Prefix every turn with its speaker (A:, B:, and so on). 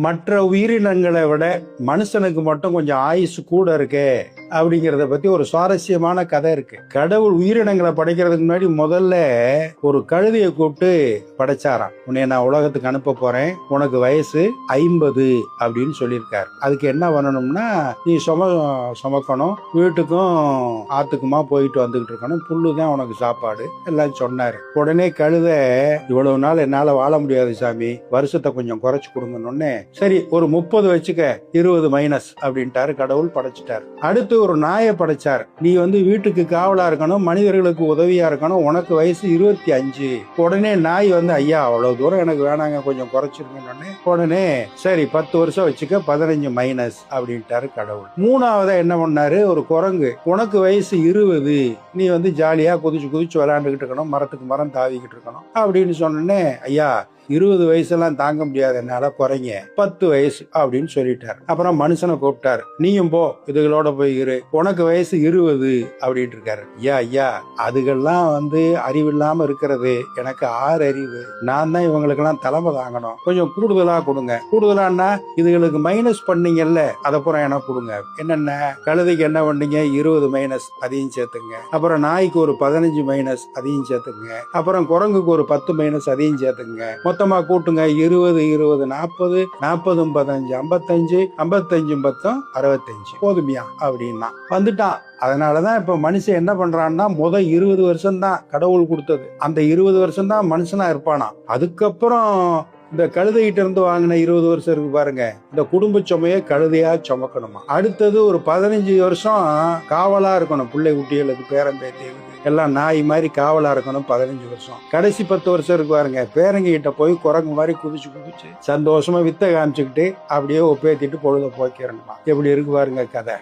A: மற்ற உயிரினங்களை விட மனுஷனுக்கு மட்டும் கொஞ்சம் ஆயுசு கூட இருக்கே அப்படிங்கிறத பத்தி ஒரு சுவாரஸ்யமான கதை இருக்கு. கடவுள் உயிரினங்களை படைக்கிறதுக்கு முன்னாடி முதல்ல ஒரு கழுதையை கூப்பிட்டு படைச்சாராம். உன்னை நான் உலகத்துக்கு அனுப்ப போறேன், உனக்கு வயசு 50 அப்படின்னு சொல்லியிருக்காரு. அதுக்கு என்ன பண்ணணும்னா, நீ சுமக்கணும், வீட்டுக்கும் ஆத்துக்குமா போயிட்டு வந்துகிட்டு இருக்கணும், புல்லுதான் உனக்கு சாப்பாடு எல்லாம் சொன்னாரு. உடனே கழுதை, இவ்வளவு நாள் என்னால வாழ முடியாது சாமி, வருஷத்தை கொஞ்சம் குறைச்சு கொடுங்கன்னு. சரி, ஒரு 30 வச்சுக்க, 20 மைனஸ் அப்படின்ட்டாரு. கடவுள் படைச்சிட்டாரு. அடுத்து ஒரு நாயை படைச்சார். நீ வீட்டுக்கு காவலா இருக்கணும், மனிதர்களுக்கு உதவியா இருக்கணும், உனக்கு வயசு 25. உடனே நாய் ஐயா அவ்வளவு தூரம் எனக்கு வேணாங்க, கொஞ்சம் குறைச்சிருக்கணும்னு. உடனே சரி 10 வருஷம் வச்சுக்க, 15 மைனஸ் அப்படின்ட்டாரு கடவுள். மூணாவதா என்ன பண்ணாரு, ஒரு குரங்கு, உனக்கு வயசு 20, நீ ஜாலியா குதிச்சு குதிச்சு விளையாண்டுகிட்டு இருக்கணும், மரத்துக்கு மரம் தாவிக்கிட்டு இருக்கணும் அப்படின்னு சொன்னே, ஐயா 20 வயசெல்லாம் தாங்க முடியாது என்னால, குறைங்க 10 வயசு அப்படின்னு சொல்லிட்டாரு. அப்புறம் மனுஷனை கூப்பிட்டாரு, நீயும் போ, இதுகளோட போய் இரு, உனக்கு வயசு 20 அப்படின்ட்டு இருக்காரு. ஐயா அதுகெல்லாம் அறிவில்லாம இருக்கிறது, எனக்கு 6 அறிவு, நான் தான் இவங்களுக்கெல்லாம் தலைமை தாங்கணும், கொஞ்சம் கூடுதலா கொடுங்க. கூடுதலான்னா இதுகளுக்கு மைனஸ் பண்ணீங்கல்ல, அதை பூரா எனக்கு கொடுங்க. என்னென்ன, கழுதைக்கு என்ன பண்ணீங்க, 20 மைனஸ், அதையும் சேர்த்துங்க. அப்புறம் நாய்க்கு ஒரு 15 மைனஸ், அதையும் சேர்த்துங்க. அப்புறம் குரங்குக்கு ஒரு 10 மைனஸ், அதையும் சேர்த்துங்க. மொத்தமா கூட்டுங்க, 20 20 40, 40 15 55, 55 10 65, போதுமியா அப்படின்னா வந்துட்டான். அதனாலதான் இப்ப மனுஷன் என்ன பண்றான்னா, 20 வருஷம் தான் கடவுள் கொடுத்தது, அந்த 20 வருஷம் தான் மனுஷனா இருப்பானா. அதுக்கப்புறம் இந்த கழுதைகிட்ட இருந்து வாங்கின 20 வருஷம் இருக்கு பாருங்க, இந்த குடும்ப சுமையை கழுதையா சுமக்கணுமா. அடுத்தது ஒரு 15 வருஷம் காவலா இருக்கணும், பிள்ளை குட்டிகளுக்கு பேரம்பேத்திகளுக்கு எல்லாம் நாய் மாதிரி காவலா இருக்கணும் 15 வருஷம். கடைசி 10 வருஷம் இருக்கு பாருங்க, பேரங்க கிட்ட போய் குரங்கு மாதிரி குதிச்சு குதிச்சு சந்தோஷமா வித்த காமிச்சுக்கிட்டு அப்படியே ஒப்பேத்திட்டு பொழுத போக்கிறணுமா. எப்படி இருக்கு பாருங்க கதை.